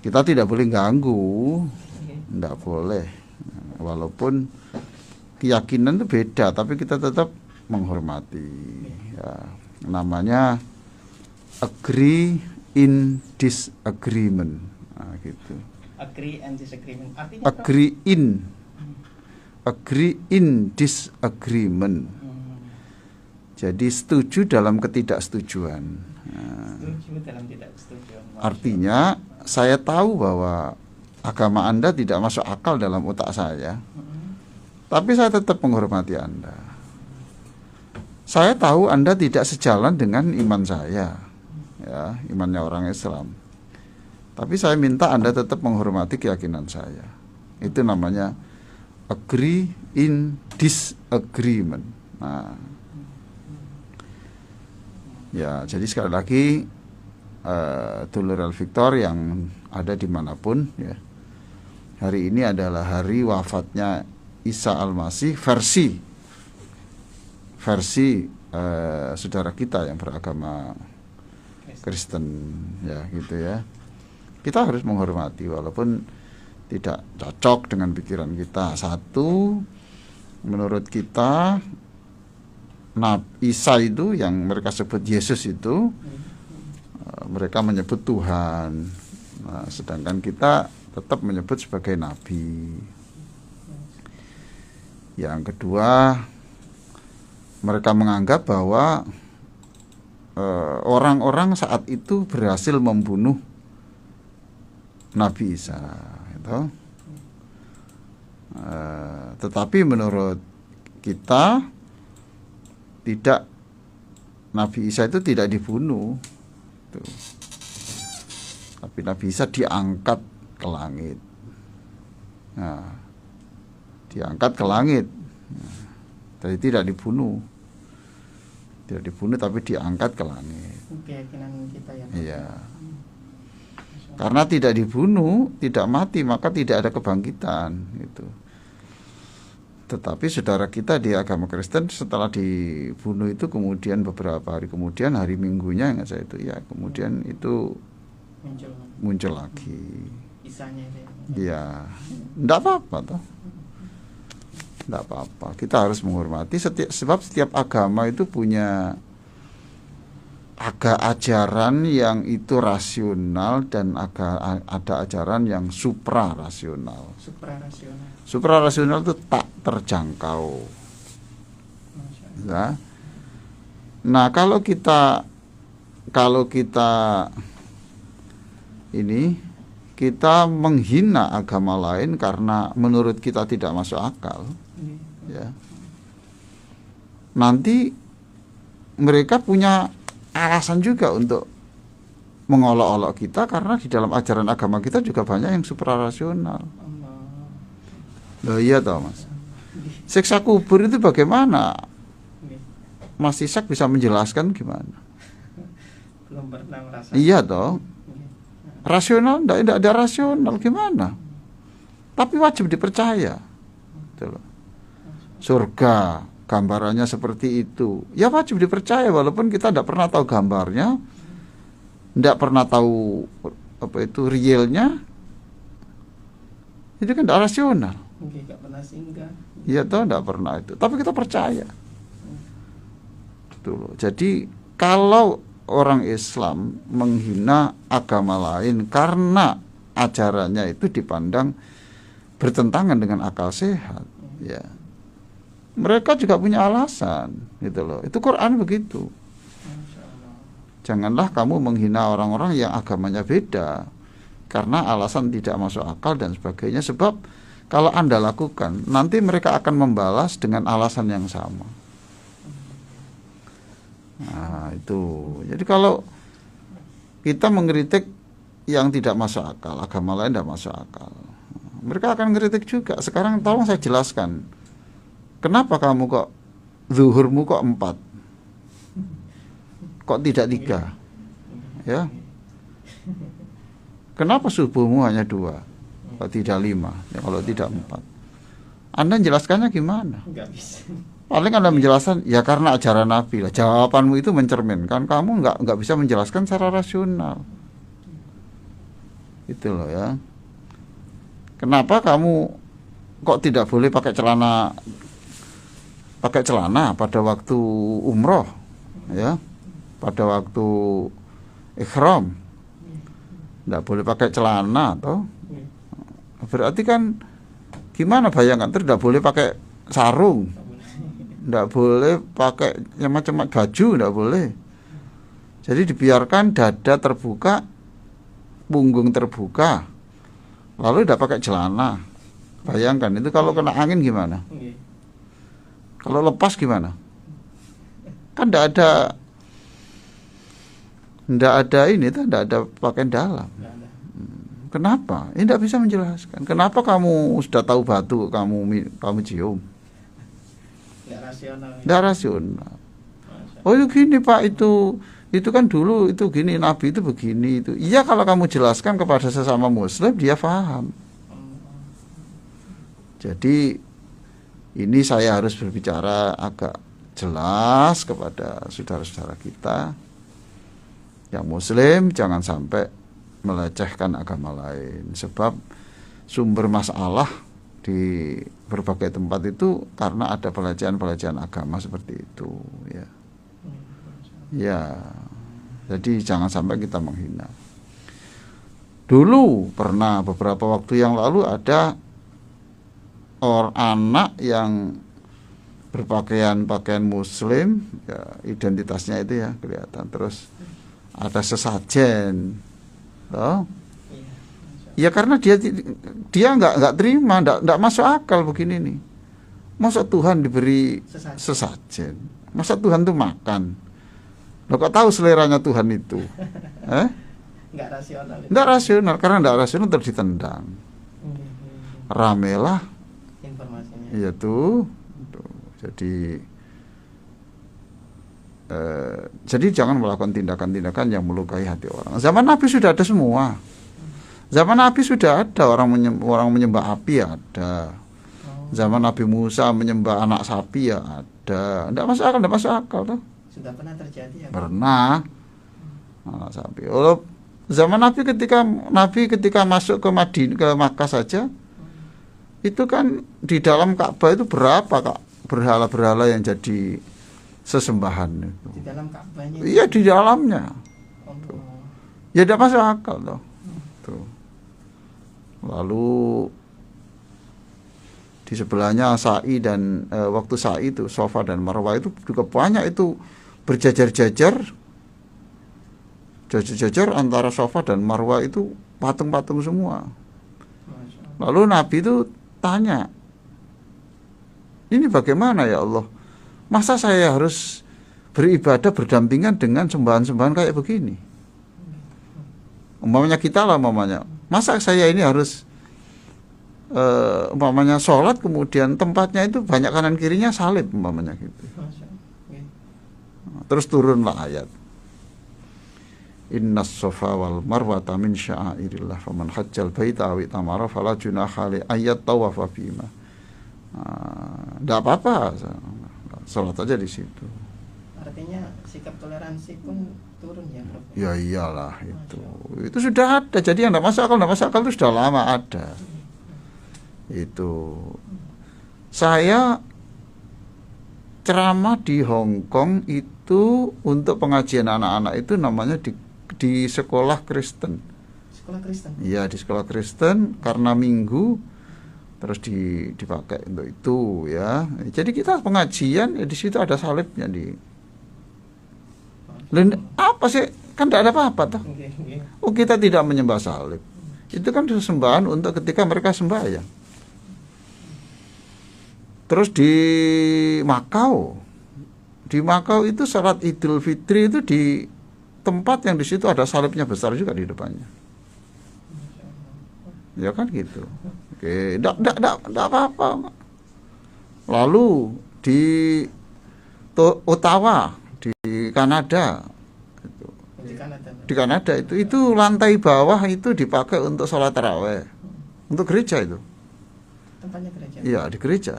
Kita tidak boleh ganggu, tidak boleh. Walaupun keyakinan itu beda, tapi kita tetap menghormati. Ya, namanya agree in disagreement. Nah, gitu. Agree and disagreement. Artinya agree in disagreement. Jadi setuju dalam ketidaksetujuan. Nah, setuju dalam ketidaksetujuan. Artinya saya tahu bahwa agama Anda tidak masuk akal dalam otak saya, tapi saya tetap menghormati Anda. Saya tahu Anda tidak sejalan dengan iman saya, ya, imannya orang Islam. Tapi saya minta Anda tetap menghormati keyakinan saya. Itu namanya agree in disagreement. Nah, ya, jadi sekali lagi Dulur Al Victor yang ada dimanapun, ya, hari ini adalah hari wafatnya Isa Al-Masih versi saudara kita yang beragama Kristen, ya, gitu ya. Kita harus menghormati walaupun tidak cocok dengan pikiran kita. Satu, menurut kita Isa itu yang mereka sebut Yesus itu, mereka menyebut Tuhan. Nah, sedangkan kita tetap menyebut sebagai nabi. Yang kedua, mereka menganggap bahwa orang-orang saat itu berhasil membunuh Nabi Isa, gitu. Tetapi menurut kita tidak, Nabi Isa itu tidak dibunuh, tuh. Tapi Nabi Isa diangkat ke langit. Nah, diangkat ke langit. Nah, jadi tidak dibunuh. Tidak dibunuh tapi diangkat ke langit. Keyakinan kita ya. Iya. Karena tidak dibunuh, tidak mati, maka tidak ada kebangkitan, gitu. Tetapi saudara kita di agama Kristen setelah dibunuh itu kemudian beberapa hari kemudian, hari Minggunya ingat saya itu, ya, kemudian itu muncul lagi. Isanya itu. Iya, enggak apa-apa toh. Enggak apa-apa. Kita harus menghormati sebab setiap agama itu punya ajaran yang itu rasional dan ada ajaran yang suprarasional. Suprarasional itu tak terjangkau. Ya. Nah, kalau kita menghina agama lain karena menurut kita tidak masuk akal, ya, nanti mereka punya alasan juga untuk mengolok-olok kita karena di dalam ajaran agama kita juga banyak yang suprarasional. Loh, iya toh Mas. Siksa kubur itu bagaimana? Mas Ishak bisa menjelaskan gimana? Belum pernah merasa. Iya toh. Rasional, tidak ada rasional gimana? Tapi wajib dipercaya. Gitu loh. Surga gambarannya seperti itu, ya wajib dipercaya walaupun kita tidak pernah tahu gambarnya, tidak pernah tahu apa itu realnya. Itu kan tidak rasional. Tidak pernah singgah. Iya toh, tidak pernah itu. Tapi kita percaya. Gitu loh. Jadi kalau orang Islam menghina agama lain karena ajarannya itu dipandang bertentangan dengan akal sehat, ya, mereka juga punya alasan, gitu loh. Itu Quran begitu. Janganlah kamu menghina orang-orang yang agamanya beda karena alasan tidak masuk akal dan sebagainya. Sebab kalau Anda lakukan, nanti mereka akan membalas dengan alasan yang sama. Nah, itu. Jadi kalau kita mengkritik yang tidak masuk akal, agama lain tidak masuk akal, mereka akan mengkritik juga. Sekarang tolong saya jelaskan, kenapa kamu kok zuhurmu kok 4, kok tidak 3, ya? Kenapa subuhmu hanya 2, kok tidak 5, ya, kalau tidak 4? Anda menjelaskannya gimana? Enggak bisa. Paling Anda menjelaskan, ya karena ajaran Nabi lah. Jawabanmu itu mencerminkan kamu nggak bisa menjelaskan secara rasional. Itu loh ya. Kenapa kamu kok tidak boleh pakai celana pada waktu umroh, ya, pada waktu ihram, tidak boleh pakai celana, toh? Berarti kan gimana bayangkan, terus tidak boleh pakai sarung, tidak boleh pakai yang macam-macam baju, tidak boleh. Jadi dibiarkan dada terbuka, punggung terbuka, lalu tidak pakai celana. Bayangkan itu kalau kena angin gimana? Kalau lepas gimana? Kan tidak ada ini, tidak ada pakaian dalam. Kenapa? Ini tidak bisa menjelaskan. Kenapa kamu sudah tahu batu kamu cium? Nggak rasional. Tidak rasional. Oh itu gini Pak, itu kan dulu itu gini, Nabi itu begini itu. Iya, kalau kamu jelaskan kepada sesama Muslim dia paham. Jadi ini saya harus berbicara agak jelas kepada saudara-saudara kita yang Muslim, jangan sampai melecehkan agama lain, sebab sumber masalah di berbagai tempat itu karena ada pelecehan agama seperti itu, ya. Ya, jadi jangan sampai kita menghina. Dulu pernah beberapa waktu yang lalu ada anak yang berpakaian Muslim, ya, identitasnya itu ya kelihatan, terus ada sesajen, toh? Ya karena dia nggak terima, nggak masuk akal begini nih. Masa Tuhan diberi sesajen? Masa Tuhan tuh makan? Lo kok tahu seleranya Tuhan itu? Nggak rasional. Nggak rasional, karena nggak rasional terus ditendang. Ramelah informasinya. Iya tuh. Jadi jangan melakukan tindakan-tindakan yang melukai hati orang. Zaman Nabi sudah ada semua. Zaman Nabi sudah ada orang menyembah api, ada. Zaman Nabi Musa menyembah anak sapi, ya ada. Tidak masuk akal tuh. Sudah pernah terjadi ya? Pernah. Anak sapi. Oh, zaman Nabi ketika masuk ke Makkah saja, itu kan di dalam Ka'bah itu berapa Kak berhala-berhala yang jadi sesembahan itu. Di dalam Ka'bahnya? Iya, di dalamnya. Ya tidak masuk akal tuh. Tuh. Lalu di sebelahnya sa'i dan waktu sa'i itu Safa dan Marwah itu juga banyak itu berjajar-jajar antara Safa dan Marwah itu patung-patung semua. Lalu Nabi itu tanya, ini bagaimana ya Allah? Masa saya harus beribadah berdampingan dengan sembahan-sembahan kayak begini? Umpamanya kita lah, masa saya ini harus umpamanya sholat kemudian tempatnya itu banyak kanan kirinya salib umpamanya gitu. Terus turunlah ayat, Innas Safa wal Marwata min sya'airillah faman hajjal baita aw itamara fala junaha alaihi ayat tawafa bima. Enggak apa-apa, sholat aja di situ. Artinya sikap toleransi pun turun ya, Prof? Ya iyalah itu. Itu sudah ada. Jadi yang enggak masuk akal itu sudah lama ada. Itu. Saya ceramah di Hong Kong itu untuk pengajian anak-anak itu namanya di sekolah Kristen. Sekolah Kristen? Iya, di sekolah Kristen karena minggu terus dipakai untuk itu ya. Jadi kita pengajian ya di situ ada salibnya di. Apa sih? Kan tidak ada apa-apa toh. Oh, kita tidak menyembah salib. Itu kan sesembahan untuk ketika mereka sembahyang. Terus di Makau itu salat Idul Fitri itu di tempat yang di situ ada salibnya besar juga di depannya. Ya kan gitu. Oke, enggak apa-apa. Lalu di Ottawa di Kanada itu. Di Kanada itu lantai bawah itu dipakai untuk sholat taraweh. Untuk gereja itu. Tempatnya gereja? Iya, di gereja.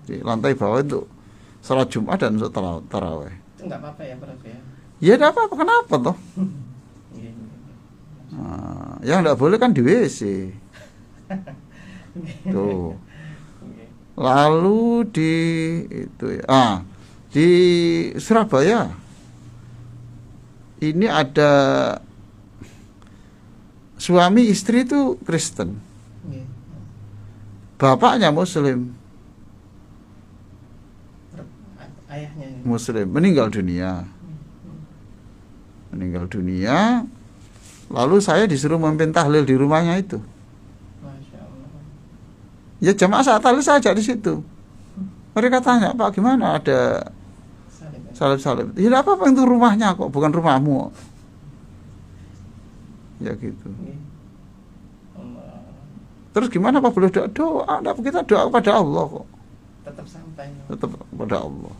Di lantai bawah itu sholat Jumat dan untuk taraweh. Itu enggak apa-apa ya, Prof ya? Ya enggak apa-apa, kenapa toh? Yang enggak boleh kan di WC. Tuh. Lalu di itu ya. Di Surabaya ini ada suami istri itu Kristen. Bapaknya Muslim. Ayahnya ini. Muslim meninggal dunia. Lalu saya disuruh memimpin tahlil di rumahnya itu. Masya Allah. Ya jamaah saat tahlil saya ajak di situ. Mereka tanya, Pak gimana ada salib-salib? Ya tidak apa-apa, itu rumahnya kok, bukan rumahmu. Ya gitu. Terus gimana Pak, boleh doa? Kita doa kepada Allah kok. Tetap sampai. Tetap kepada Allah.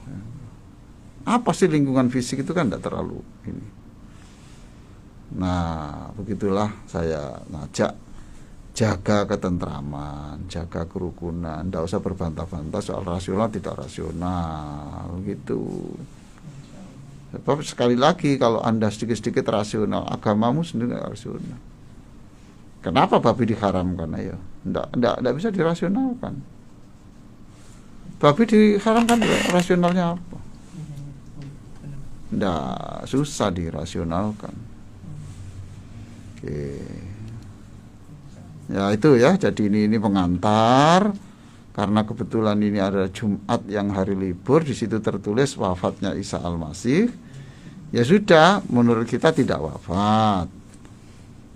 Apa sih lingkungan fisik itu kan tidak terlalu ini. Nah, begitulah saya ngajak, jaga ketentraman, jaga kerukunan, tidak usah berbantah-bantah soal rasional tidak rasional gitu. Sebab sekali lagi kalau Anda sedikit-sedikit rasional, agamamu sendiri tidak rasional. Kenapa babi diharamkan? Ayo, tidak bisa dirasionalkan. Babi diharamkan, rasionalnya apa? Tidak, susah dirasionalkan. Oke. Ya itu ya, jadi ini pengantar. Karena kebetulan ini ada Jumat yang hari libur, di situ tertulis wafatnya Isa Al-Masih. Ya sudah, menurut kita tidak wafat.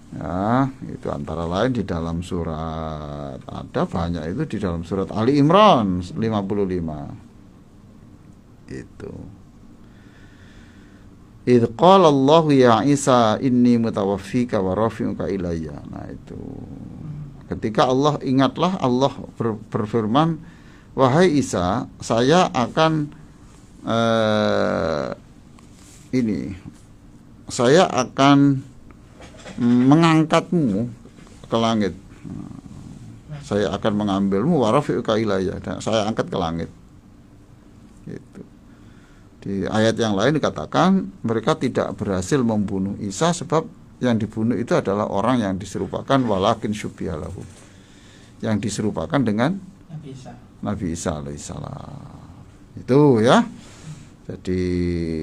Ya, itu antara lain di dalam surat, ada banyak itu di dalam surat Ali Imran 55. Itu. Idz qala Allah ya Isa inni mutawaffika wa rafi'uka ilayya. Nah itu. Ketika Allah, ingatlah Allah berfirman, wahai Isa, saya akan saya akan mengangkatmu ke langit. Saya akan mengambilmu wa rafi'uka ilayya, dan saya angkat ke langit. Gitu. Di ayat yang lain dikatakan mereka tidak berhasil membunuh Isa sebab yang dibunuh itu adalah orang yang diserupakan walakin syubbihalahu, yang diserupakan dengan Nabi Isa alaihissalam. Itu ya. Jadi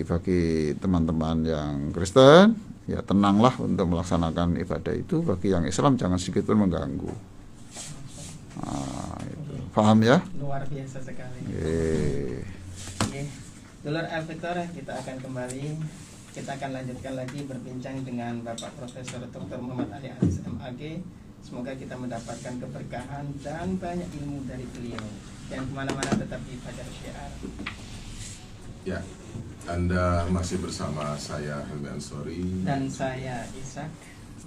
bagi teman-teman yang Kristen, ya tenanglah untuk melaksanakan ibadah itu. Bagi yang Islam jangan sedikit pun mengganggu. Nah, itu. Paham ya? Luar biasa sekali. Dulur Al-Fiktor, kita akan kembali. Kita akan lanjutkan lagi berbincang dengan Bapak Profesor Dr. Muhammad Ali Aziz MAG. Semoga kita mendapatkan keberkahan dan banyak ilmu dari beliau. Dan kemana-mana tetap di Fajar Syiar. Ya, Anda masih bersama saya Helmi Ansori dan saya Ishak.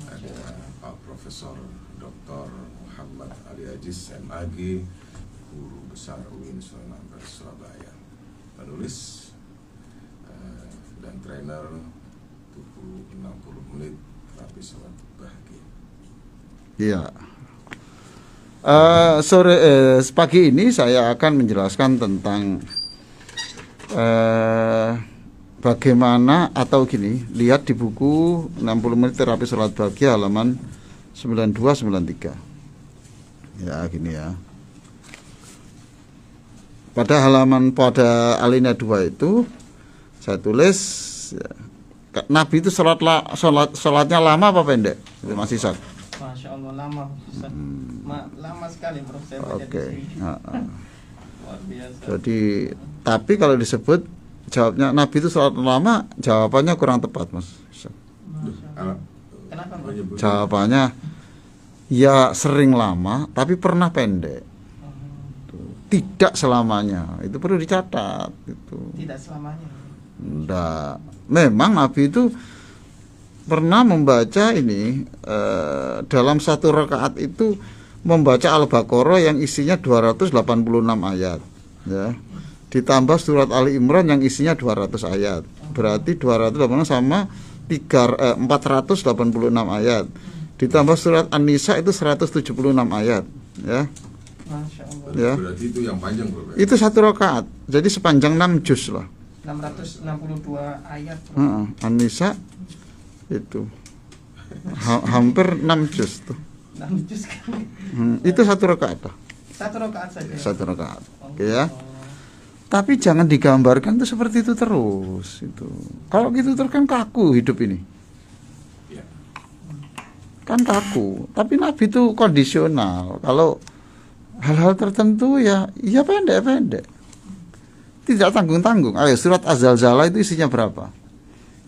Ada Pak Profesor Dr. Muhammad Ali Aziz MAG, Guru Besar UIN Sunan Ampel Surabaya, penulis dan trainer tubuh 60 menit terapi sholat bahagia. Iya. Pagi ini saya akan menjelaskan tentang bagaimana, atau gini, lihat di buku 60 menit terapi sholat bahagia halaman 92-93. Ya gini ya. Pada alinea 2 itu saya tulis ya, Nabi itu sholatnya lama apa pendek? Itu Mas Ishak. Masya Allah, lama lama sekali bro, saya baca Oke. di sini. Luar biasa. Jadi tapi kalau disebut jawabnya Nabi itu sholat lama, jawabannya kurang tepat Mas Ishak. Kenapa bro? Jawabannya ya sering lama tapi pernah pendek. Tidak selamanya, itu perlu dicatat itu. Tidak selamanya. Enggak. Memang Nabi itu pernah membaca ini dalam satu rakaat itu membaca Al-Baqarah yang isinya 286 ayat ya. Ditambah surat Ali Imran yang isinya 200 ayat. Berarti 286 sama 486 ayat. Ditambah surat An-Nisa itu 176 ayat ya. Masya Allah. Ya. Berarti itu yang panjang bro. Itu satu rakaat. Jadi sepanjang 6 juz lah. 662 ayat. An-Nisa itu. Hampir 6 juz tuh. 6 juz kan. Itu 1 rakaat tuh. 1 rakaat saja. 1 rakaat. Oke ya. Tapi jangan digambarkan tuh seperti itu terus itu. Kalau gitu terus kan kaku hidup ini. Ya. Kan kaku. Tapi Nabi itu kondisional. Kalau hal-hal tertentu ya pendek-pendek. Tidak tanggung-tanggung. Ayo surat Az-Zalzalah itu isinya berapa?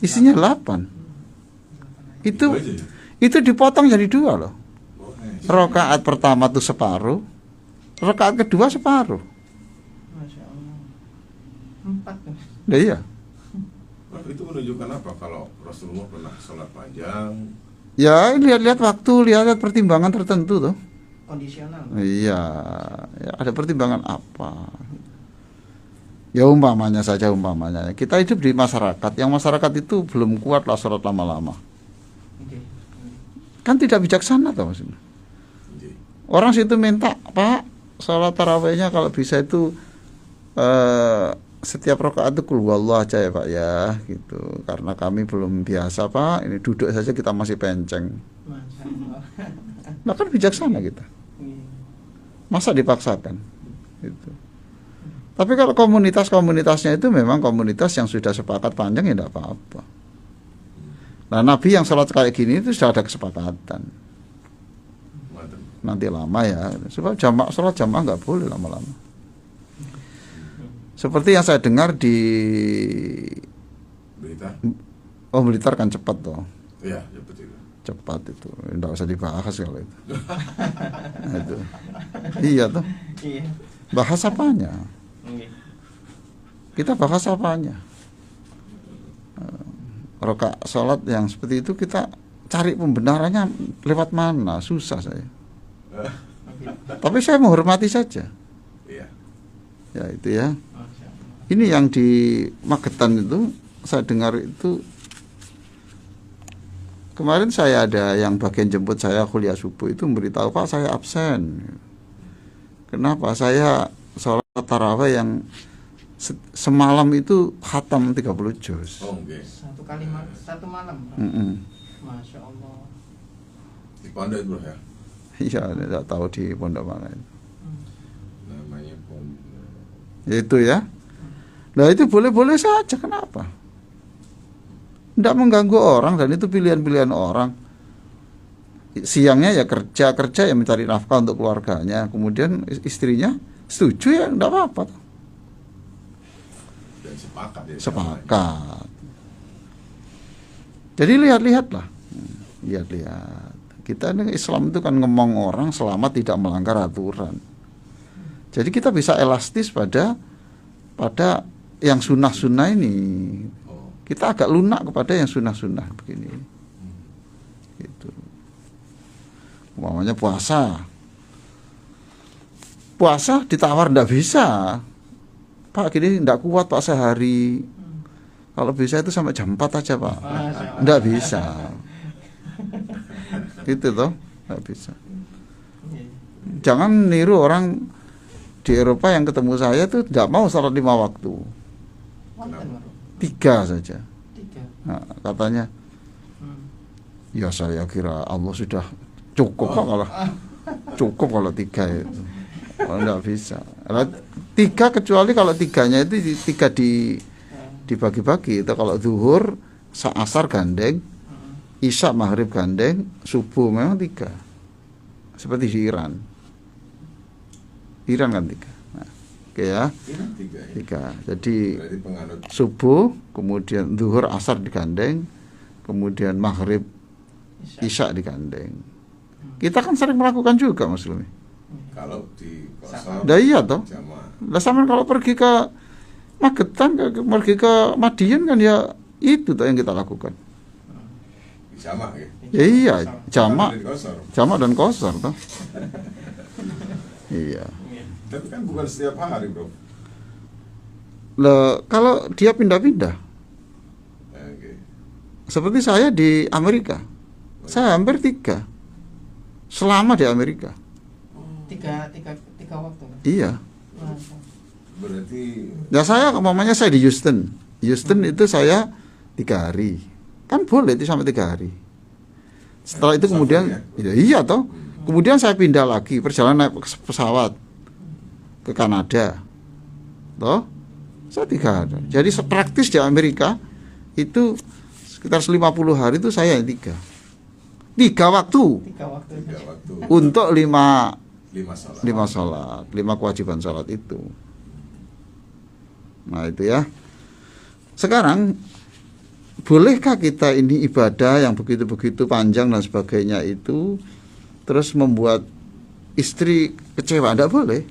Isinya 8. Itu aja ya? Itu dipotong jadi 2 loh. Boleh. Rakaat pertama tuh separuh, rakaat kedua separuh. Masya Allah. 4 tuh. Nah, iya. Prof, itu menunjukkan apa kalau Rasulullah pernah sholat panjang? Ya lihat-lihat waktu, lihat pertimbangan tertentu tuh. Kondisional. Iya, ya, ada pertimbangan apa? Ya umpamanya kita hidup di masyarakat, yang masyarakat itu belum kuat lah sholat lama-lama. Oke. Kan tidak bijaksana tuh maksudnya. Jadi, Orang situ minta, Pak, sholat tarawihnya kalau bisa itu setiap rakaat itu qul huwallahu aja ya Pak ya, gitu. Karena kami belum biasa Pak, ini duduk saja kita masih penceng. Masya Allah. Nah kan bijaksana kita. Iya. Masa dipaksakan? Gitu. Tapi kalau komunitasnya itu memang komunitas yang sudah sepakat panjang ya tidak apa-apa. Nah Nabi yang sholat kayak gini itu sudah ada kesepakatan. mantap. Nanti lama ya, sebab sholat jamaah nggak boleh lama-lama. Seperti yang saya dengar di Berita? Blitar kan cepat toh, Iya, seperti itu. cepat itu, nggak usah dibahas kalau itu. Nah, itu. Iya tuh, Iya. bahas apanya? Oke. Kita bahas apanya? Rakaat sholat yang seperti itu kita cari pembenarannya lewat mana? Susah saya. Oke. Tapi saya menghormati saja. Iya. Ya itu ya. Masya Allah. Ini yang di Magetan itu saya dengar itu kemarin saya ada yang bagian jemput saya kuliah subuh itu memberitahu Pak saya absen. Kenapa? Saya sholat tarawih yang semalam itu khatam 30 juz. Oh, oke. Satu malam. Pak. Masya Allah. Di pondok bro ya. Iya, tidak tahu di pondok mana itu. Namanya pondok. Itu ya. Nah itu boleh-boleh saja, kenapa? Tidak mengganggu orang dan itu pilihan-pilihan orang. Siangnya ya kerja ya mencari nafkah untuk keluarganya. Kemudian istrinya setuju ya, tidak apa-apa. Dan sepakat ya. Sepakat. Jadi lihat-lihatlah. Lihat-lihat. Kita ini Islam itu kan ngomong orang selama tidak melanggar aturan. Jadi kita bisa elastis pada yang sunnah-sunnah ini. Oh. Kita agak lunak kepada yang sunnah-sunnah begini. Gitu. Umpamanya puasa ditawar ndak bisa. Pak gini ndak kuat Pak sehari. Kalau bisa itu sampai jam 4 aja Pak. Ndak bisa. Gitu toh, ndak bisa. Iya. Jangan niru orang di Eropa yang ketemu saya tuh tidak mau sholat 5 waktu, Wonten, Bro. 3 saja. 3. Nah, katanya, ya saya kira Allah sudah cukup Pak kalau cukup kalau 3 itu. Kalau nggak bisa. 3 kecuali kalau 3-nya itu 3 dibagi-bagi. Itu kalau zuhur, asar gandeng, isya maghrib gandeng, subuh memang 3. Seperti di Iran. Iran kan 3. Nah, oke ya. Ini 3 ya. 3. Jadi Berarti penganut subuh, kemudian zuhur asar digandeng, kemudian maghrib isya digandeng. Kita kan sering melakukan juga Mas Lumi. kalau di kosong Nah iya toh. jamaah. Lah sama kalau pergi ke Magetan, pergi ke Madiun kan ya itu toh yang kita lakukan. Jamak ya. Ya iya, jamak Di kosong. dan kosor toh. Iya. Tapi kan bukan setiap hari bro. Lah kalau dia pindah-pindah, Oke. seperti saya di Amerika, saya hampir 3 selama di Amerika. 3 waktu. Iya. Masya. Berarti Ya saya umpamanya saya di Houston itu saya 3 hari, kan boleh itu sampai 3 hari. Setelah itu kemudian ya, iya toh. Kemudian saya pindah lagi perjalanan naik pesawat ke Kanada. Toh? Saya 3 hari. Jadi praktis di Amerika itu sekitar 50 hari itu saya yang 3 waktu 3 waktu. 3 waktu. untuk 5 5 salat. sholat, 5 kewajiban sholat itu. Nah itu ya. Sekarang bolehkah kita ini ibadah yang begitu-begitu panjang dan sebagainya itu terus membuat istri kecewa? Tidak boleh.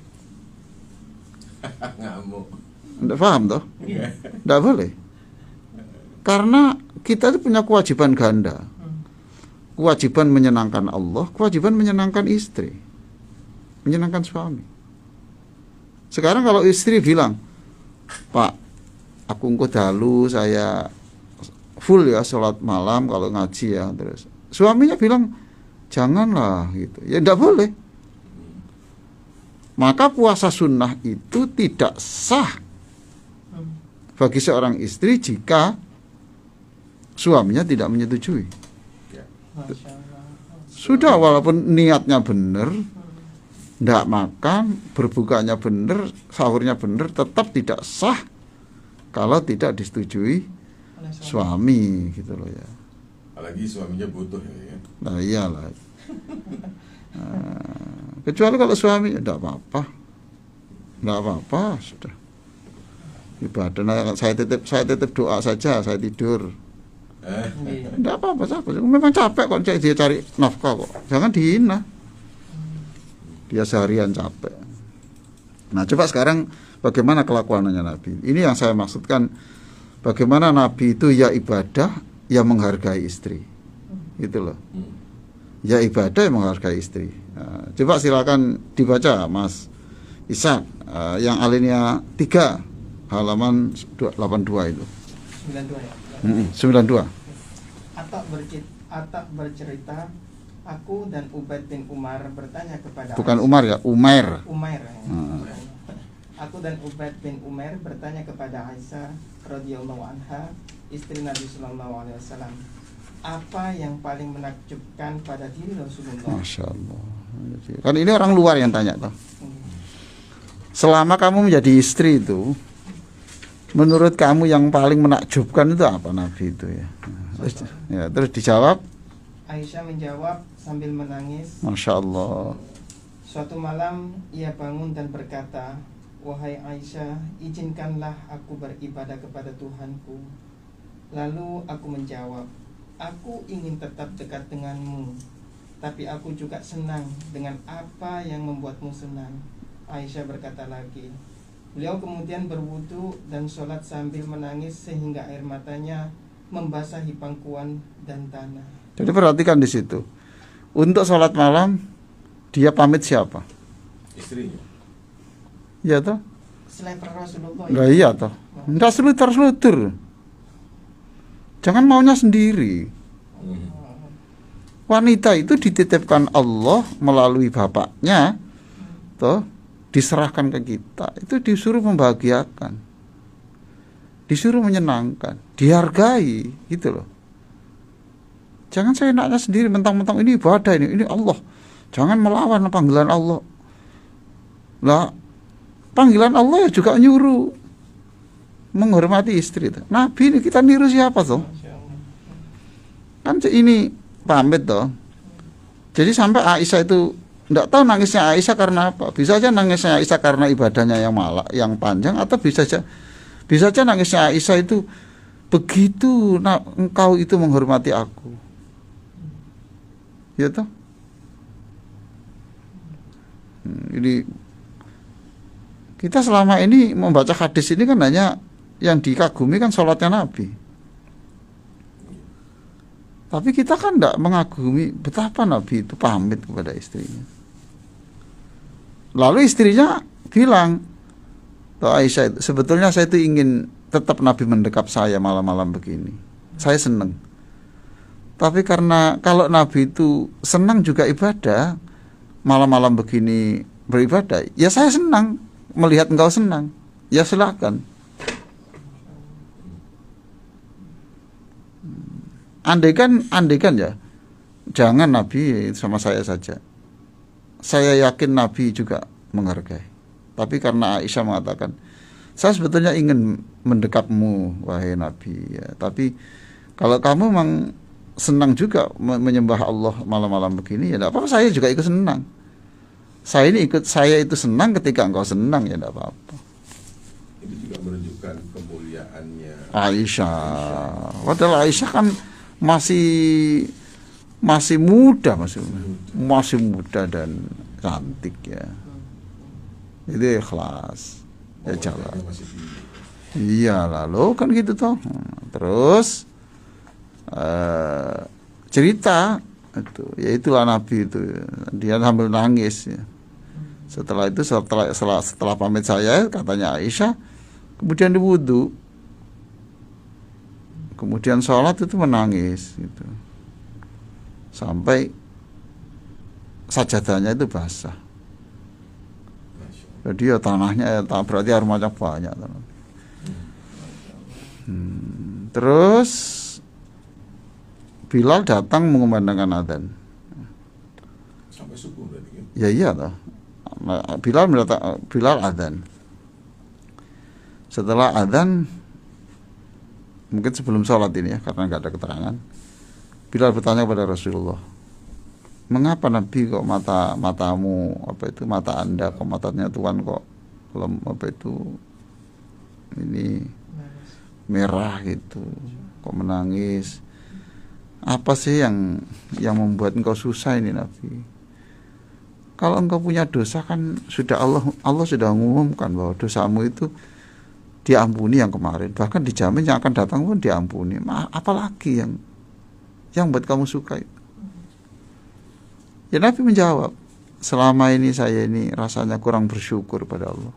Ngamuk. Tidak paham toh? Iya. Tidak boleh. Karena kita itu punya kewajiban ganda. Kewajiban menyenangkan Allah, kewajiban menyenangkan istri, menyenangkan suami. Sekarang kalau istri bilang, Pak, aku engko dalu, saya full ya sholat malam kalau ngaji ya, terus suaminya bilang janganlah gitu, ya tidak boleh. Maka puasa sunnah itu tidak sah bagi seorang istri jika suaminya tidak menyetujui. Masya Allah. Sudah walaupun niatnya benar, tidak makan, berbukanya benar, sahurnya benar, tetap tidak sah kalau tidak disetujui Oleh suami gitu loh ya. Apalagi suaminya butuh ya. Nah iyalah. Nah, kecuali kalau suami tidak apa-apa, tidak apa-apa sudah ibadah. Nah, saya titip doa saja, saya tidur. Iya. Tidak apa-apa, memang capek kok dia cari nafkah kok. Jangan dihina. Dia seharian capek. Nah, coba sekarang bagaimana kelakuannya Nabi? Ini yang saya maksudkan. Bagaimana Nabi itu ya ibadah, ya menghargai istri. Gitu loh. Ya ibadah, ya menghargai istri. Nah, coba silakan dibaca Mas Ishak, yang alinea 3 halaman 82 itu. 92 ya. 92. Atak bercerita, aku dan Ubaid bin Umar bertanya kepada Bukan Umar ya, Umair. Umair. Aku dan Ubaid bin Umar bertanya kepada Aisyah radhiyallahu anha, istri Nabi sallallahu alaihi wasallam, apa yang paling menakjubkan pada diri Rasulullah? Masya Allah. Kan ini orang luar yang tanya toh. Selama kamu menjadi istri itu, menurut kamu yang paling menakjubkan itu apa Nabi itu ya? Terus dijawab. Aisyah menjawab sambil menangis. Masya Allah. Suatu malam ia bangun dan berkata, wahai Aisyah, izinkanlah aku beribadah kepada Tuhanku. Lalu aku menjawab, aku ingin tetap dekat denganmu, tapi aku juga senang dengan apa yang membuatmu senang. Aisyah berkata lagi. Beliau kemudian berwudu dan sholat sambil menangis sehingga air matanya membasahi pangkuan dan tanah. Jadi perhatikan di situ. Untuk sholat malam dia pamit siapa? Istrinya. Iya toh? Selain Rasulullah. Enggak iya toh. Enggak selutur-selutur. Jangan maunya sendiri. Wanita itu dititipkan Allah melalui bapaknya, toh, diserahkan ke kita. Itu disuruh membahagiakan, disuruh menyenangkan, dihargai, gitu loh. Jangan seenaknya sendiri, mentang-mentang ini ibadah, ini Allah. Jangan melawan panggilan Allah. Lah, panggilan Allah ya juga nyuruh menghormati istri. Nabi ini kita niru siapa toh? Kan ini pamit toh. Jadi sampai Aisyah itu tidak tahu nangisnya Aisyah karena apa. Bisa aja nangisnya Aisyah karena ibadahnya yang panjang, atau bisa aja nangisnya Aisyah itu begitu engkau itu menghormati aku. Ya toh? Ini kita selama ini membaca hadis ini kan hanya yang dikagumi kan sholatnya Nabi. Tapi kita kan tidak mengagumi betapa Nabi itu pamit kepada istrinya. Lalu istrinya bilang, Aisyah, sebetulnya saya itu ingin tetap Nabi mendekap saya malam-malam begini. Saya senang. Tapi karena kalau Nabi itu senang juga ibadah, malam-malam begini beribadah, ya saya senang melihat engkau senang. Ya silakan. Andaikan ya, jangan Nabi sama saya saja. Saya yakin Nabi juga menghargai. Tapi karena Aisyah mengatakan, saya sebetulnya ingin mendekapmu wahai Nabi ya. Tapi kalau kamu memang senang juga menyembah Allah malam-malam begini, ya tidak apa-apa, saya juga ikut senang. Saya itu senang ketika engkau senang, ya tidak apa-apa. Itu juga menunjukkan kemuliaannya Aisyah. Padahal Aisyah kan masih muda, masih muda dan cantik ya. Itu ikhlas. Ya jalan. masih tinggi. Iya lalu kan gitu toh. Terus cerita itu, ya itulah Nabi itu, dia sambil nangis ya. Setelah itu setelah pamit saya, katanya Aisyah, kemudian diwudu, kemudian sholat itu menangis gitu, sampai sajadahnya itu basah. Jadi ya tanahnya berarti air macam banyak. Terus Bilal datang mengumandangkan adzan. Sampai subuh berarti kan? Ya iya toh. Bilal adzan. Setelah adzan, mungkin sebelum sholat ini ya, karena nggak ada keterangan, Bilal bertanya kepada Rasulullah, mengapa Nabi kok matamu mata Anda kok, matanya Tuhan kok ini merah gitu, kok menangis? Apa sih yang membuat engkau susah ini Nabi? Kalau engkau punya dosa kan sudah Allah sudah mengumumkan bahwa dosamu itu diampuni yang kemarin, bahkan dijamin yang akan datang pun diampuni. Apalagi yang buat kamu suka itu? Ya Nabi menjawab, selama ini saya ini rasanya kurang bersyukur pada Allah.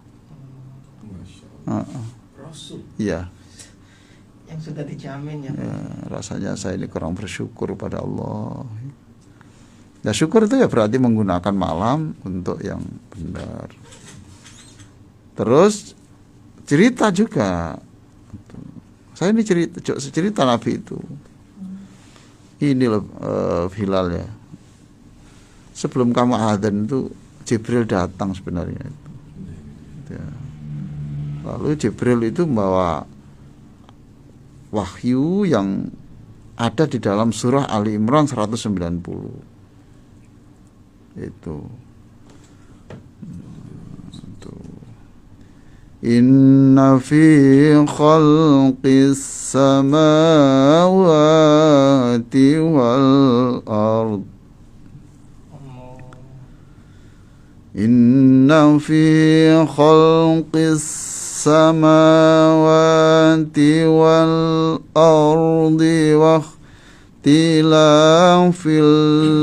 Masya Allah. Rasul. Iya. Yang sudah dijamin ya. Rasanya saya ini kurang bersyukur pada Allah. Ya syukur itu ya berarti menggunakan malam untuk yang benar. Terus cerita juga. Saya ini cerita Nabi itu. Ini loh Bilal ya. Sebelum kamu adzan itu Jibril datang sebenarnya itu. Ya. Lalu Jibril itu membawa wahyu yang ada di dalam surah Ali Imran 190. Itu. Inna fi khalqis samawati wal ard. Inna fi khalqis samawati wal ardi wa ikhtilafil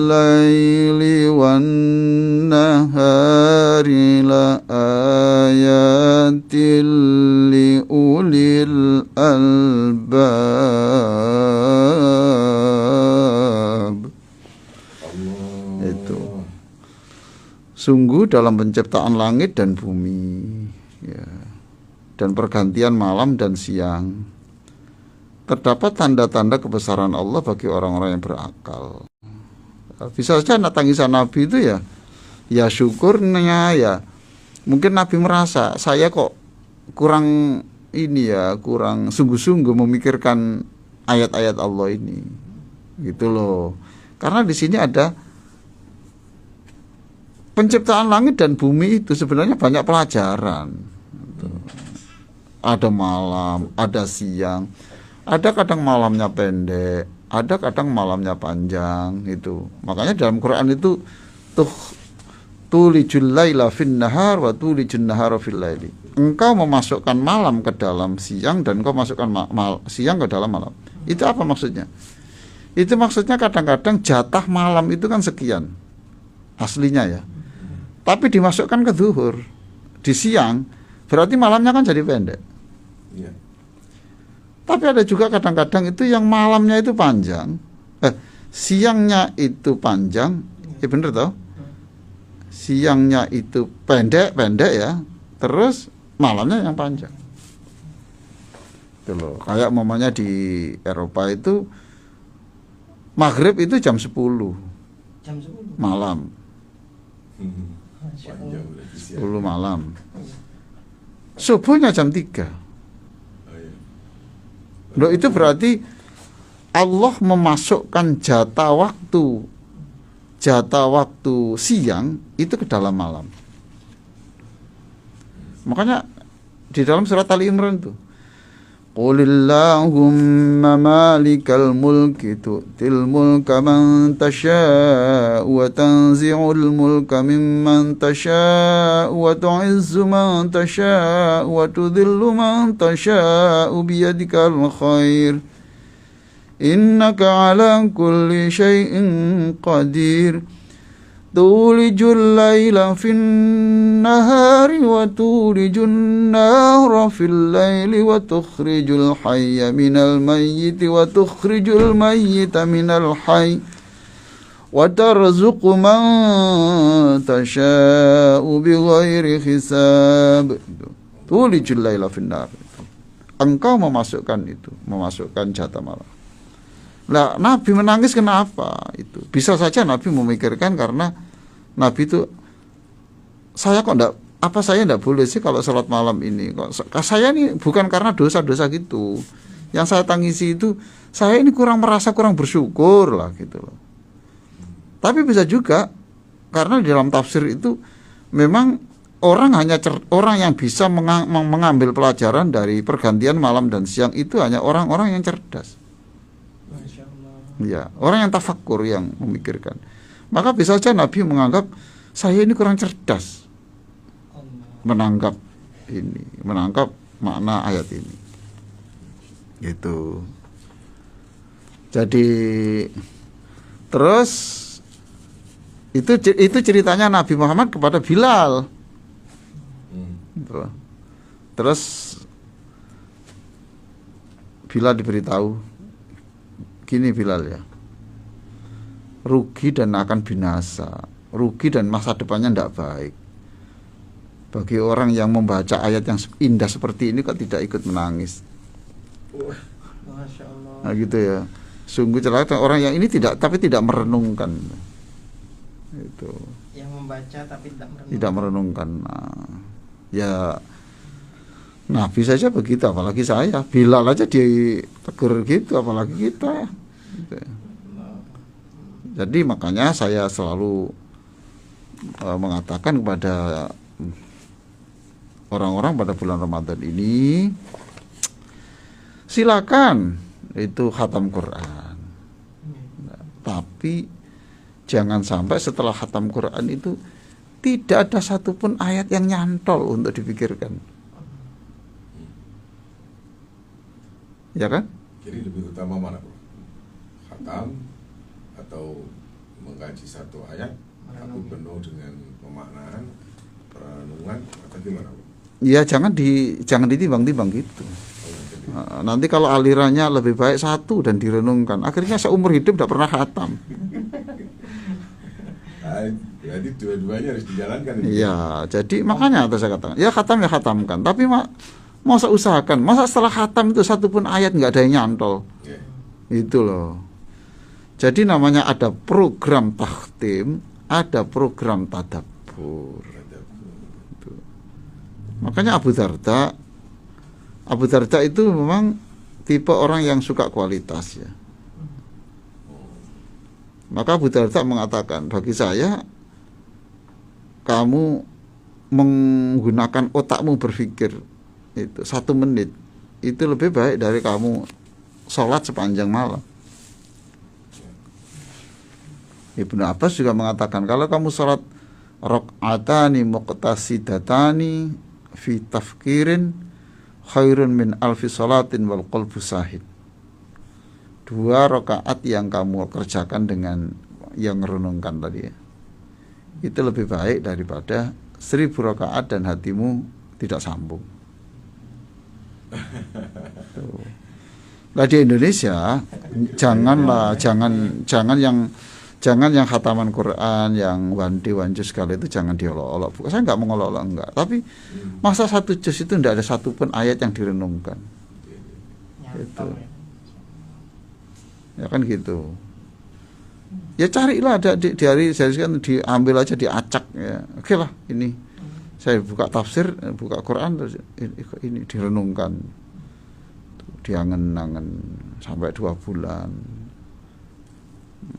laili wan nahari la ayatil li ulil albab. Itu. Sungguh dalam penciptaan langit dan bumi ya, dan pergantian malam dan siang terdapat tanda-tanda kebesaran Allah bagi orang-orang yang berakal. Bisa saja tangisan Nabi itu ya syukurnya ya. Mungkin Nabi merasa saya kok kurang sungguh-sungguh memikirkan ayat-ayat Allah ini. Gitu loh. Karena di sini ada penciptaan langit dan bumi itu sebenarnya banyak pelajaran. Ada malam, ada siang. Ada kadang malamnya pendek, ada kadang malamnya panjang itu. Makanya dalam Quran itu tulijul laila fin nahar wa tulijun nahara fil laili. Engkau memasukkan malam ke dalam siang dan engkau masukkan siang ke dalam malam. Itu apa maksudnya? Itu maksudnya kadang-kadang jatah malam itu kan sekian aslinya ya. Tapi dimasukkan ke zuhur di siang, berarti malamnya kan jadi pendek. Iya. Tapi ada juga kadang-kadang itu yang malamnya itu panjang, siangnya itu panjang, ya bener toh? Siangnya itu pendek ya, terus malamnya yang panjang. Itu loh. Kayak momennya di Eropa itu Maghrib itu jam 10 Jam 10. malam. Masya Panjang Allah. berarti 10 siang. malam. Subuhnya jam 3. Oh, iya. Loh, itu berarti Allah memasukkan jatah waktu siang itu ke dalam malam. Makanya di dalam surat Ali Imran itu, Qulillahumma malikal mulki tu'til mulka man tasha'u wa tanzi'ul mulka mimman tasha'u wa tu'izzu man tasha'u wa tudhillu man tasha'u biyadikal khair innaka ala kulli syai'in qadir tulijul laila fin nahari wa tulijun nahra fil laili wa tukhrijul hayya minal mayyiti wa tukhrijul mayyita minal hayy wa tarzuqu man tasha'u bighairi hisab. Tulijul laila fin nahari, engkau memasukkan jatah malam. Lah, Nabi menangis kenapa? Itu bisa saja Nabi memikirkan karena Nabi itu, saya ndak boleh sih kalau sholat malam ini. Kok saya ini bukan karena dosa-dosa gitu. Yang saya tangisi itu, saya ini kurang bersyukur lah gitu loh. Tapi bisa juga karena di dalam tafsir itu memang orang yang bisa mengambil pelajaran dari pergantian malam dan siang itu hanya orang-orang yang cerdas. Masya Allah. Ya, orang yang tafakkur, yang memikirkan. Maka bisa saja Nabi menganggap saya ini kurang cerdas Allah. menangkap makna ayat ini. Gitu. Jadi terus itu ceritanya Nabi Muhammad kepada Bilal. Gitu. Terus Bilal diberitahu, gini Bilal ya, rugi dan akan binasa, rugi dan masa depannya tidak baik bagi orang yang membaca ayat yang indah seperti ini kok tidak ikut menangis. Masya Allah. Nah gitu ya, sungguh celaka orang yang ini tidak merenungkan itu, Yang membaca tapi tidak merenungkan. Nah, ya Nabi saja begitu, apalagi saya. Bilal aja ditegur gitu, apalagi kita. Gitu. Jadi makanya saya selalu mengatakan kepada orang-orang pada bulan Ramadan ini, silakan itu khatam Quran. Tapi jangan sampai setelah khatam Quran itu tidak ada satupun ayat yang nyantol untuk dipikirkan. Ya kan? Jadi lebih utama mana, Bro? Khatam atau mengkaji satu ayat tapi penuh dengan pemaknaan, perenungan, atau gimana, Bro? Ya jangan ditimbang-timbang gitu. Nanti kalau alirannya lebih baik satu dan direnungkan, akhirnya seumur hidup tidak pernah khatam. Jadi dua-duanya harus dijalankan. Iya, jadi makanya saya katakan, ya khatam ya khatamkan, tapi masa usahakan, masa setelah khatam itu satupun ayat nggak ada yang nyantol. Yeah. Itu loh. Jadi namanya ada program takhtim, ada program tadabbur. Itu. Makanya Abu Darda itu memang tipe orang yang suka kualitas ya. Maka Abu Darda mengatakan, bagi saya kamu menggunakan otakmu berpikir itu 1 menit itu lebih baik dari kamu sholat sepanjang malam. Ibnu Abbas juga mengatakan, kalau kamu sholat rakaatani muqtasidatani fi tafkirin khairun min alfi sholatin wal qalbu sahid. 2 rakaat yang kamu kerjakan dengan yang merenungkan tadi ya, itu lebih baik daripada 1000 rakaat dan hatimu tidak sambung. Tuh. Nah di Indonesia jangan yang khataman Quran, yang wanti segala itu jangan diolok-olok. Bukan, saya nggak mengolok-olok, enggak. Tapi masa 1 juz itu tidak ada satupun ayat yang direnungkan. Nyantol, Itu. ya. Ya kan gitu. Ya carilah, ada di hari kan diambil aja, diacak ya. Oke lah, ini saya buka tafsir, buka Quran, terus ini direnungkan, diangen-angen sampai 2 bulan.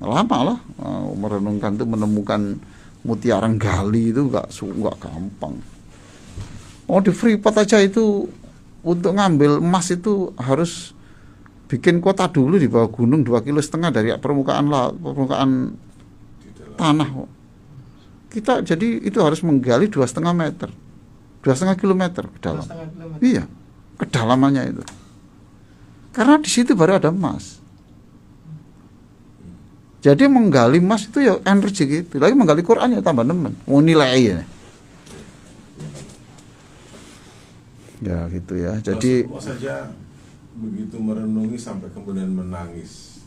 Lama lah merenungkan itu, menemukan mutiara gali itu nggak gampang. Di Freeport aja itu untuk ngambil emas itu harus bikin kota dulu di bawah gunung 2,5 km dari permukaan tanah. Kita jadi itu harus menggali 2,5 meter, 2,5 kilometer ke dalam. Iya, kedalamannya itu. Karena di situ baru ada emas. Jadi menggali emas itu ya energi gitu. Lagi menggali Quran ya tambah nemen. Mau nilai ya. Ya gitu ya. Jadi saja begitu merenungi sampai kemudian menangis.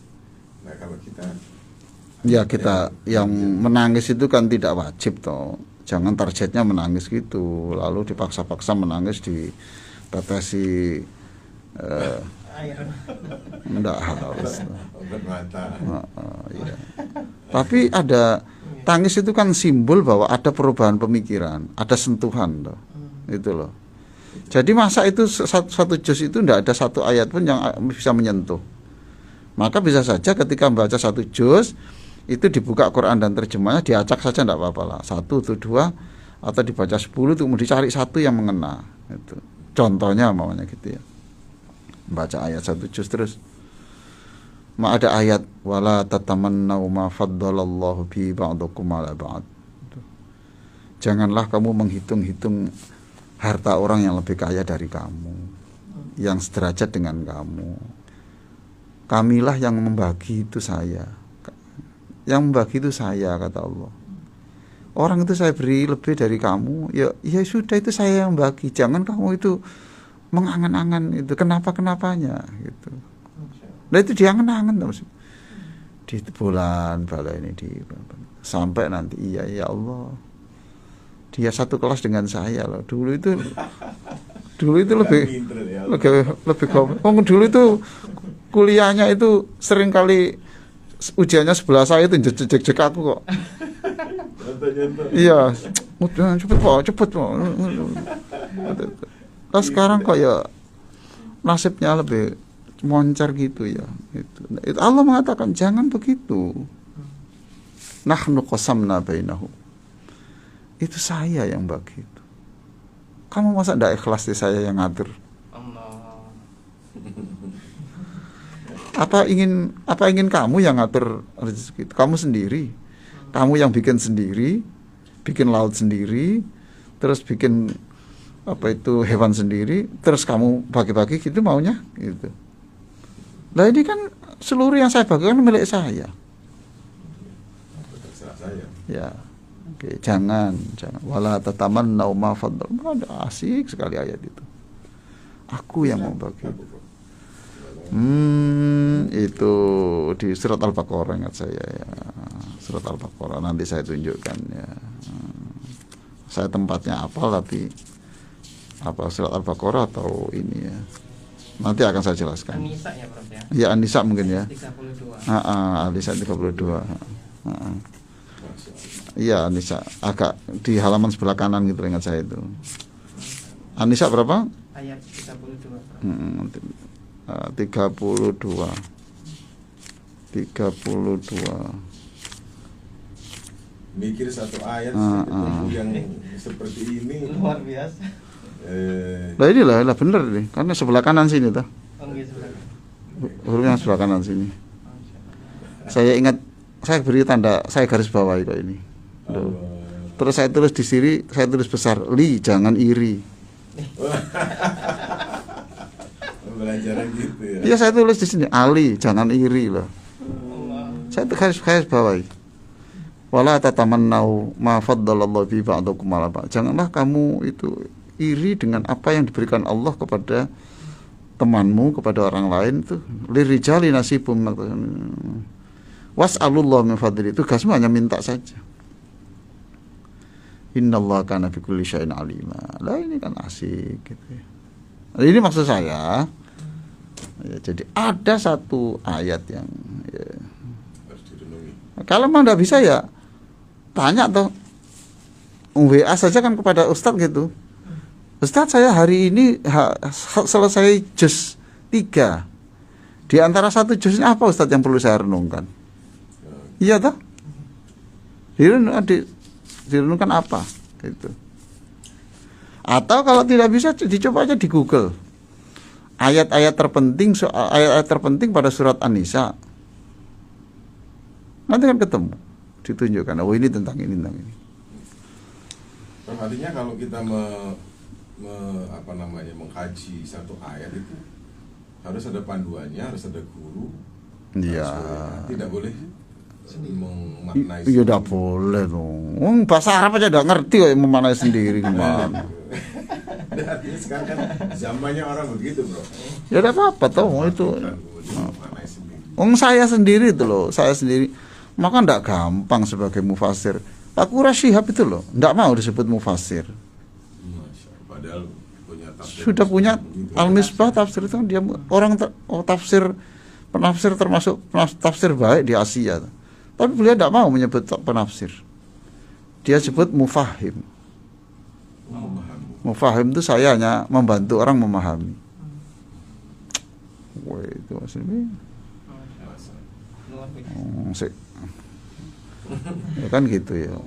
Nah kalau kita yang menangis itu kan tidak wajib toh. Jangan targetnya menangis gitu, lalu dipaksa-paksa menangis, ditetesi air. Enggak harus. Obat mata. Iya. Tapi ada tangis itu kan simbol bahwa ada perubahan pemikiran, ada sentuhan toh. Itu loh. Jadi masa itu satu juz itu tidak ada satu ayat pun yang bisa menyentuh. Maka bisa saja ketika membaca satu juz itu dibuka Quran dan terjemahnya, diacak saja tidak apa-apa lah. 1 atau 2 atau dibaca 10 itu kemudian dicari satu yang mengena. Itu contohnya maunya gitu ya. Baca ayat 1 juz terus. Ada ayat wala tatamannau ma faddalallahu bi ba'dakum ala ba'd. Janganlah kamu menghitung-hitung harta orang yang lebih kaya dari kamu, yang sederajat dengan kamu. Kamilah yang membagi itu saya. Yang membagi itu saya, kata Allah. Orang itu saya beri lebih dari kamu, ya sudah, itu saya yang bagi. Jangan kamu itu mengangan-angan itu kenapa-kenapanya gitu. Nah itu diangan-angan terus. Di bulan bala ini sampai nanti ya Allah. Dia satu kelas dengan saya loh. Dulu itu lebih dulu itu kuliahnya itu sering kali ujiannya sebelah saya itu jejek aku kok. Iya, cepet po. Nah, sekarang kok ya nasibnya lebih moncer gitu ya. Itu Allah mengatakan jangan begitu. Nahnu qasamna bainahum. Itu saya yang bagi itu. Kamu masa tidak ikhlas di saya yang ngatur? Apa ingin kamu yang ngatur rezeki itu? Kamu sendiri. Kamu yang bikin sendiri, bikin laut sendiri, terus bikin hewan sendiri, terus kamu bagi-bagi gitu maunya gitu. Nah ini kan seluruh yang saya bagikan milik saya. Ya. Oke, jangan wala tatamannau ma faddal. Ada asik sekali ayat itu. Aku yang mau bagi. Itu di surat Al-Baqarah, ingat saya ya. Surat Al-Baqarah nanti saya tunjukkan ya. Saya tempatnya apal tapi apa surat Al-Baqarah atau ini ya. Nanti akan saya jelaskan. An-Nisa ya, Prof ya. Ya, An-Nisa mungkin ya. 32. An-Nisa 32. Iya, An-Nisa agak di halaman sebelah kanan gitu, ingat saya itu. An-Nisa berapa? Ayat 32. 32. Mikir satu ayat yang seperti ini luar biasa. Nah inilah bener nih, karena sebelah kanan sini tuh. Hurufnya sebelah kanan sini. Saya ingat, saya beri tanda, saya garis bawahi kok ini. Terus saya tulis di sini, saya tulis besar, li jangan iri. Pembelajaran gitu ya. Iya, saya tulis di sini, Ali jangan iri loh. Saya garis bawahi. Wala tatamannau ma faddalallahu bi ba'dakum ala ba'd. Janganlah kamu itu iri dengan apa yang diberikan Allah kepada temanmu, kepada orang lain itu. Lirijali nasibum was'alullah min fadli. Tugasmu hanya minta saja. Innallaha kana bi kulli syai'in alima. Lah ini kan asik gitu ya. Ini maksud saya ya, jadi ada satu ayat yang ya, Kalau memang tidak bisa ya tanya atau WA saja kan kepada Ustadz gitu. Ustadz, saya hari ini selesai juz 3. Di antara satu juznya apa Ustadz yang perlu saya renungkan? Iya toh? Direnungkan apa? Gitu. Atau kalau tidak bisa dicoba aja di Google. Ayat-ayat terpenting pada surat An-Nisa. Nanti kan ketemu, ditunjukkan. Oh ini tentang ini. Artinya kalau kita mengkaji satu ayat itu harus ada panduannya, harus ada guru. Iya. Tidak boleh memaknai. Iya, tidak boleh dong. Bahasa Arab aja tidak ngerti kok memaknai sendiri gimana. Artinya sekarang kan zamannya orang begitu, bro. Ya tidak apa-apa toh itu. Saya sendiri itu loh, maka tidak gampang sebagai mufasir. Pak Quraisy Shihab itu loh, tidak mau disebut mufasir. Padahal punya tafsir. Sudah punya Al-Misbah tafsir itu dia orang penafsir termasuk tafsir baik di Asia. Tapi beliau tidak mau menyebut penafsir. Dia sebut mufahim. Mufahim itu saya hanya membantu orang memahami. Wah itu maksudnya. Ya kan gitu ya.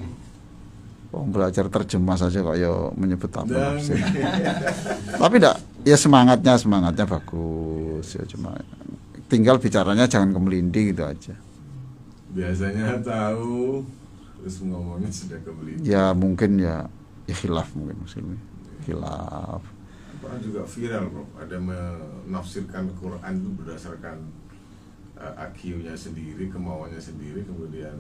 Belajar terjemah saja kok ya menyebut penafsir. Tapi enggak, ya semangatnya bagus ya, cuma tinggal bicaranya jangan kemelindi gitu aja. Biasanya tahu terus ngomongnya sudah kemelindi. Ya mungkin ya khilaf mungkin maksudnya. Khilaf. Orang juga viral, bro. Ada menafsirkan Quran itu berdasarkan IQ-nya sendiri, kemauannya sendiri, kemudian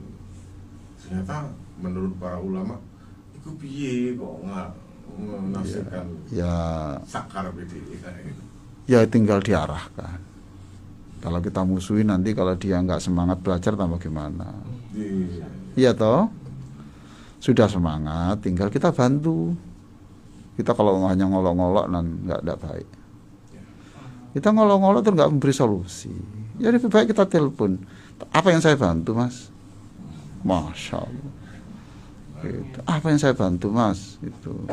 ternyata menurut para ulama itu piye kok nggak menafsirkan sakar gitu. Ya tinggal diarahkan. Kalau kita musuhin nanti kalau dia nggak semangat belajar tambah gimana? Iya toh? Sudah semangat, tinggal kita bantu. Kita kalau hanya ngolok-ngolok nggak baik. Kita ngolok-ngolok terus nggak memberi solusi. Ya lebih baik kita telepon. Apa yang saya bantu, Mas? Masya Allah. Gitu. Apa yang saya bantu, Mas? Itu.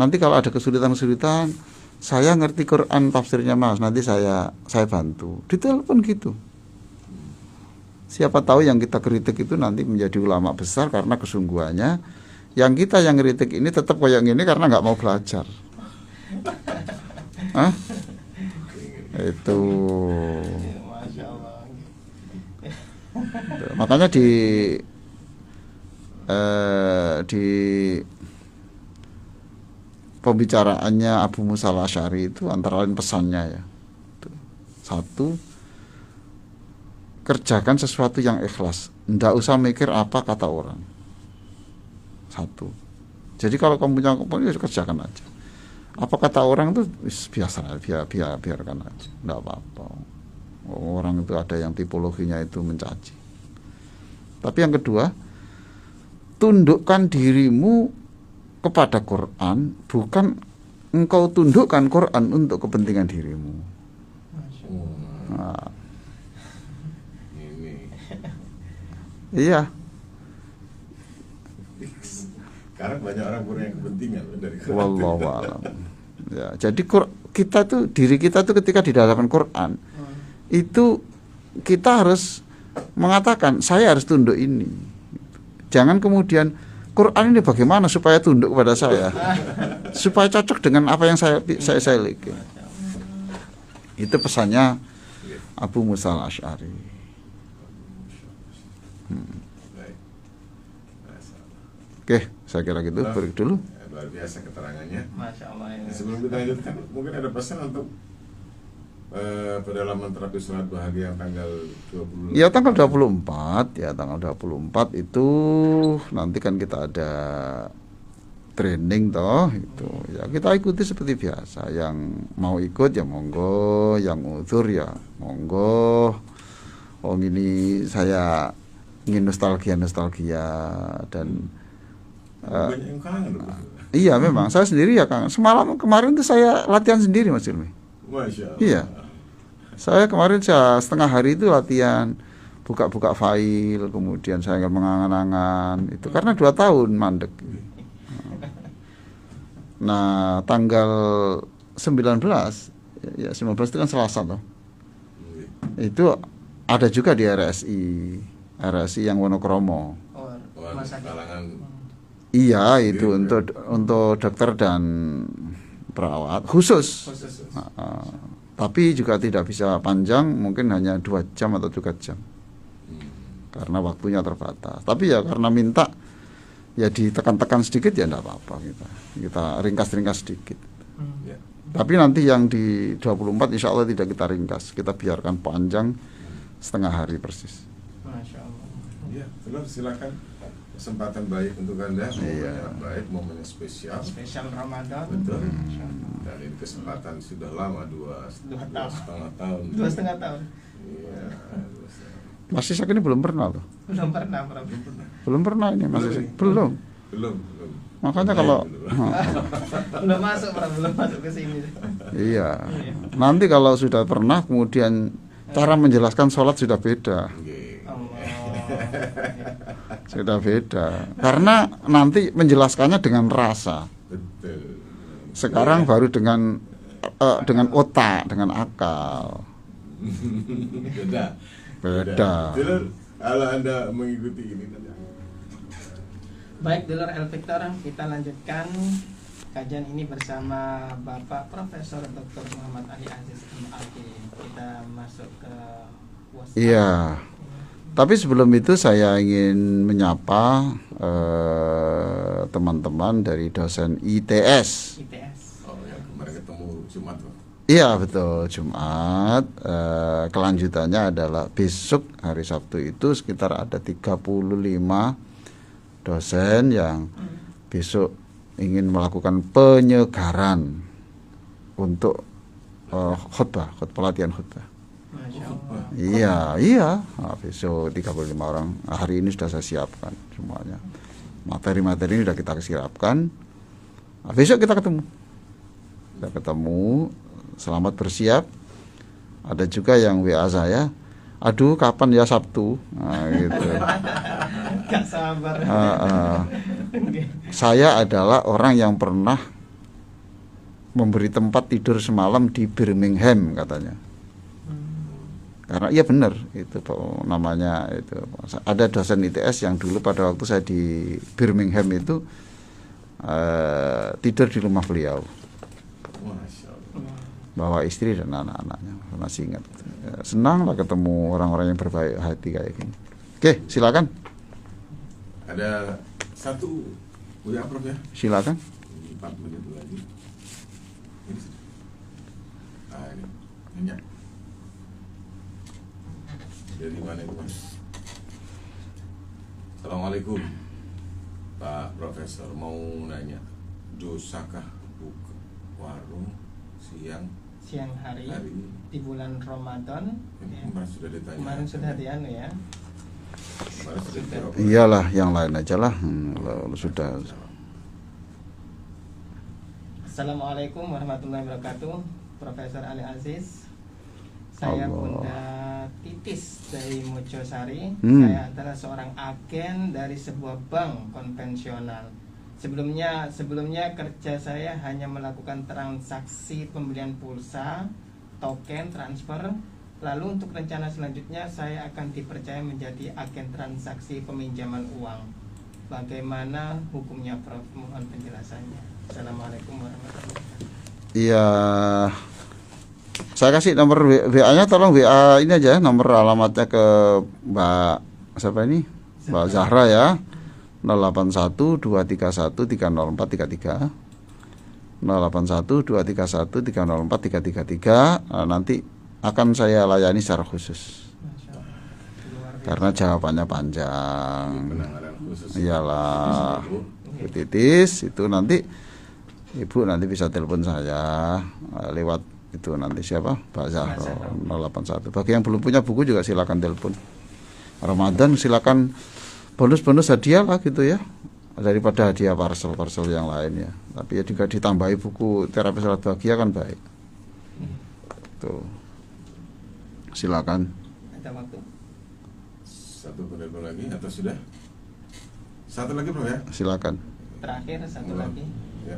Nanti kalau ada kesulitan-kesulitan, saya ngerti Quran tafsirnya, Mas. Nanti saya bantu. Ditelepon gitu. Siapa tahu yang kita kritik itu nanti menjadi ulama besar karena kesungguhannya. Yang kita yang kritik ini tetap kayak gini karena nggak mau belajar. Hah? Itu. Makanya di pembicaraannya Abu Musa al-Asy'ari itu antara lain pesannya ya. Satu, kerjakan sesuatu yang ikhlas. Nggak usah mikir apa kata orang. Satu. Jadi kalau kamu punya kepentingan ya kerjakan aja. Apa kata orang itu biasa, biarkan aja. Nggak apa-apa. Orang itu ada yang tipologinya itu mencaci. Tapi yang kedua, tundukkan dirimu kepada Quran, bukan engkau tundukkan Quran untuk kepentingan dirimu. Nah. Iya. Karena banyak orang punya kepentingan dari Quran. Wallahu a'lam. Ya, jadi kita tuh diri kita tuh ketika di dalam Quran itu kita harus mengatakan saya harus tunduk ini. Jangan kemudian Quran ini bagaimana supaya tunduk kepada saya, supaya cocok dengan apa yang saya miliki. Itu pesannya Abu Musa al-Asy'ari. Oke, saya kira gitu. Break dulu. Luar biasa keterangannya. Masya Allah. Ya. Sebelum kita lanjutkan, mungkin ada pesan untuk pedalaman terapi sholat bahagia yang tanggal 20. Ya tanggal 24 ya, tanggal 24 itu nanti kan kita ada training toh itu. Ya kita ikuti seperti biasa. Yang mau ikut ya monggo, yang uzur ya monggo. Oh ini saya ingin nostalgia dan banyak yang kangen. Iya memang saya sendiri ya Kang. Kemarin tuh saya latihan sendiri Mas Ilmi. Masya Allah. Iya. Saya kemarin setengah hari itu latihan buka-buka file, kemudian saya mengangan-angan itu karena 2 tahun mandek. Nah, tanggal 19 ya 19 itu kan Selasa toh. Itu ada juga di RSI yang Wonokromo. Kalangan Iya, itu untuk dokter dan perawat khusus. Tapi juga tidak bisa panjang, mungkin hanya 2 jam atau 3 jam. Karena waktunya terbatas. Tapi ya karena minta ya ditekan-tekan sedikit ya enggak apa-apa kita ringkas-ringkas sedikit. Tapi nanti yang di 24 insya Allah tidak kita ringkas, kita biarkan panjang setengah hari persis. Masya Allah. Ya, terus silakan, kesempatan baik untuk Anda, Iya. baik, momennya spesial. Spesial Ramadan. Betul. Dan ini kesempatan sudah lama, 2,5 tahun. 2,5 tahun. Iya. Masih saya ini belum pernah loh. Belum pernah, Prof. Belum pernah ini masih belum. Belum. Makanya kalau Belum masuk, Prof. Belum masuk ke sini. iya. Nanti kalau sudah pernah kemudian cara menjelaskan sholat sudah beda. Sudah beda. Karena nanti menjelaskannya dengan rasa. Betul. Sekarang baru dengan otak, dengan akal. Beda. Dulur, kalau Anda mengikuti ini nanti. Baik, Dulur El Victor, kita lanjutkan kajian ini bersama Bapak Profesor Dr. Muhammad Ali Aziz MAG. Kita masuk ke WhatsApp. Iya. Tapi sebelum itu saya ingin menyapa teman-teman dari dosen ITS. Oh, yang kemarin ketemu Jumat, Pak. Iya betul, Jumat. Kelanjutannya adalah besok hari Sabtu itu sekitar ada 35 dosen yang besok ingin melakukan penyegaran untuk khutbah, latihan khutbah. Iya. Nah, besok 35 orang. Hari ini sudah saya siapkan semuanya. Materi-materi ini sudah kita siapkan. Nah, besok kita ketemu. Selamat bersiap. Ada juga yang WA saya, aduh kapan ya Sabtu, nah, gitu. Gak sabar. Saya adalah orang yang pernah memberi tempat tidur semalam di Birmingham katanya. Karena iya benar itu namanya itu. Ada dosen ITS yang dulu pada waktu saya di Birmingham itu tidur di rumah beliau. Bawa istri dan anak-anaknya, masih ingat. Senang lah ketemu orang-orang yang berbaik hati kayak gini. Oke, silakan. Ada satu WA, Prof, ya. Silakan. 4 menit lagi. Ini nanya. Dari mana itu, Mas? Assalamualaikum, Pak Profesor. Mau nanya, dosakah buka warung siang hari ini di bulan Ramadan? Kemarin sudah ditanya. Kemarin sudah dianu ya. Kemarin sudah dijawab. Iyalah, yang lain aja lah. Sudah. Assalamualaikum warahmatullahi wabarakatuh, Profesor Ali Aziz. Saya Bunda Titis dari Mojosari. Saya adalah seorang agen dari sebuah bank konvensional. Sebelumnya kerja saya hanya melakukan transaksi pembelian pulsa, token, transfer. Lalu untuk rencana selanjutnya saya akan dipercaya menjadi agen transaksi peminjaman uang. Bagaimana hukumnya, Prof? Mohon penjelasannya. Assalamualaikum warahmatullahi wabarakatuh. Iya. Saya kasih nomor WA-nya, tolong WA ini aja, nomor alamatnya ke Mbak siapa ini? Mbak Zahra ya. 081 231 304 33. 081 231 304 333. Nanti akan saya layani secara khusus. Karena jawabannya panjang. Iyalah. Bu Titis itu nanti Ibu nanti bisa telepon saya lewat itu nanti siapa? Mbak Zahra 081. Bagi yang belum punya buku juga silakan telepon. Ramadan silakan bonus-bonus hadiah lah gitu ya, daripada hadiah parcel yang lain ya. Tapi ya juga ditambahi buku terapi salat bahagia kan baik. Tuh. Silakan. Ada waktu. Satu penelpon lagi atau sudah? Satu lagi bro ya. Silakan. Terakhir satu lagi. Ya.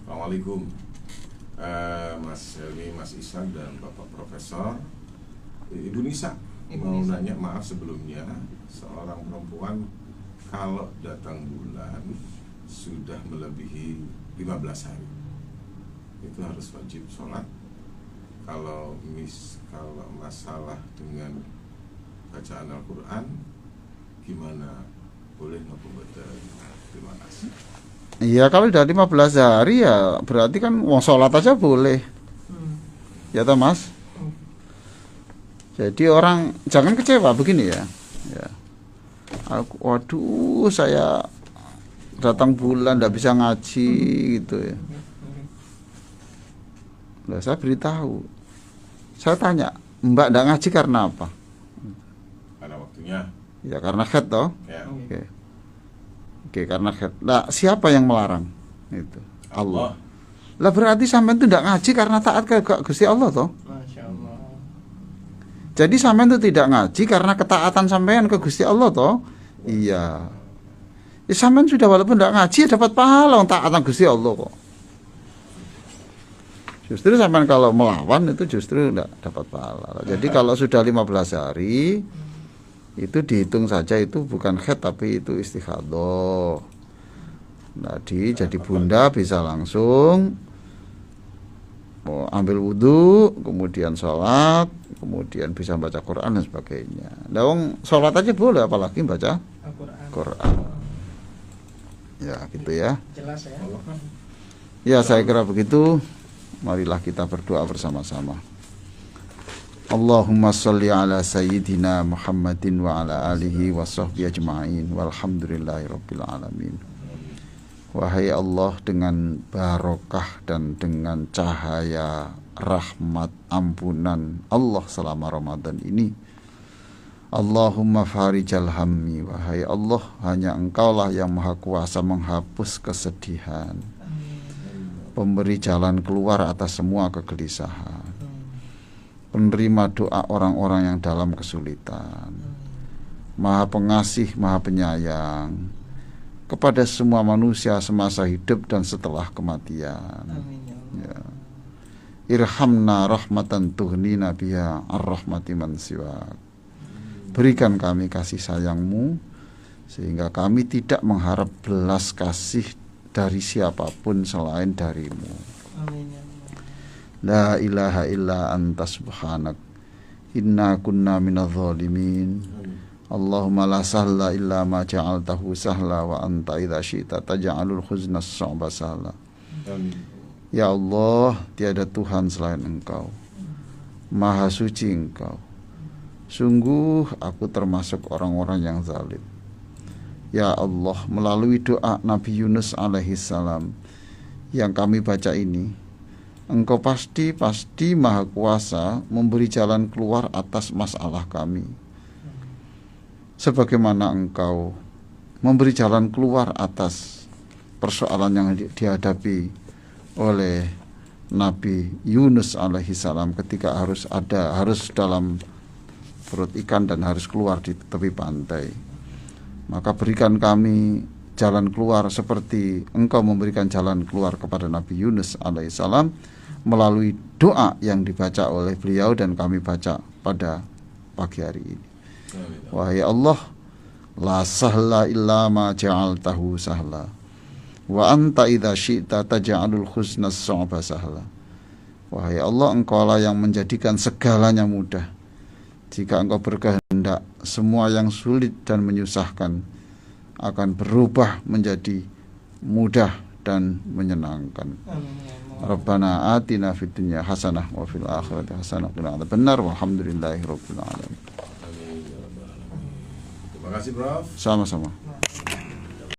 Assalamualaikum, Mas Helmi, Mas Ishak dan Bapak Profesor. Ibu Nisa mau nanya, maaf sebelumnya, seorang perempuan kalau datang bulan sudah melebihi 15 hari itu harus wajib sholat. Kalau masalah dengan bacaan Al-Quran gimana, boleh nggak betul? Terima kasih. Iya, kalau udah 15 hari ya berarti kan wong sholat aja boleh. Ya toh Mas. Jadi orang jangan kecewa begini ya. Ya. Waduh, saya datang bulan nggak bisa ngaji gitu ya. Nah, saya beritahu. Saya tanya, Mbak nggak ngaji karena apa? Karena waktunya. Ya karena haid toh. Ya. Oke, karena haid. Nah, siapa yang melarang? Itu Allah. Allah. Lah berarti sampean itu tidak ngaji karena taat ke Gusti Allah toh. Masya Allah. Jadi sampean itu tidak ngaji karena ketaatan sampean ke Gusti Allah toh. Iya. Ya sampean sudah walaupun tidak ngaji ya dapat pahala taatan Gusti Allah kok. Justru sampean kalau melawan itu justru tidak dapat pahala. Jadi kalau sudah 15 hari itu dihitung saja itu bukan haid tapi itu istighadah. Jadi bunda bisa langsung ambil wudhu, kemudian sholat, kemudian bisa baca Quran dan sebagainya. Nah, sholat aja boleh, apalagi baca Quran. Ya, gitu ya. Jelas ya. Ya, saya kira begitu. Marilah kita berdoa bersama-sama. Allahumma sholli ala sayyidina Muhammadin wa ala alihi wa sahbihi ajma'in walhamdulillahi rabbil alamin. Wahai Allah, dengan barokah dan dengan cahaya rahmat ampunan Allah selama Ramadan ini, Allahumma farijal hammi, wahai Allah, hanya Engkaulah yang maha kuasa menghapus kesedihan, pemberi jalan keluar atas semua kegelisahan, penerima doa orang-orang yang dalam kesulitan, maha pengasih, maha penyayang kepada semua manusia semasa hidup dan setelah kematian. Ya. Irhamna rahmatan tuhnina biha ar-rahmati man siwak. Berikan kami kasih sayang-Mu sehingga kami tidak mengharap belas kasih dari siapapun selain dari-Mu. La ilaha illa anta subhanak inna kunna minadh dhalimin. Allahumma la sahla illa ma ja'altahu sahla wa anta idza syi'ta taj'alul huzna as-sa'ba sahla. Ya Allah, tiada Tuhan selain Engkau. Maha suci Engkau. Sungguh aku termasuk orang-orang yang zalim. Ya Allah, melalui doa Nabi Yunus alaihi salam yang kami baca ini, Engkau pasti maha kuasa memberi jalan keluar atas masalah kami, sebagaimana Engkau memberi jalan keluar atas persoalan yang dihadapi oleh Nabi Yunus alaihi salam ketika harus dalam perut ikan dan harus keluar di tepi pantai. Maka berikan kami jalan keluar seperti Engkau memberikan jalan keluar kepada Nabi Yunus alaihi salam melalui doa yang dibaca oleh beliau dan kami baca pada pagi hari ini. Wahai Allah, la sahla illa ma ja'altahu sahla wa anta idza syi'ta taj'alul huzna as-sa'ba sahla. Wahai Allah, Engkaulah yang menjadikan segalanya mudah. Jika Engkau berkehendak, semua yang sulit dan menyusahkan akan berubah menjadi mudah dan menyenangkan. Rabbana atina fid dunya hasanah wa fil akhirati hasanah wa qina adzabannar walhamdulillahi rabbil alamin. Terima kasih Prof. Sama-sama.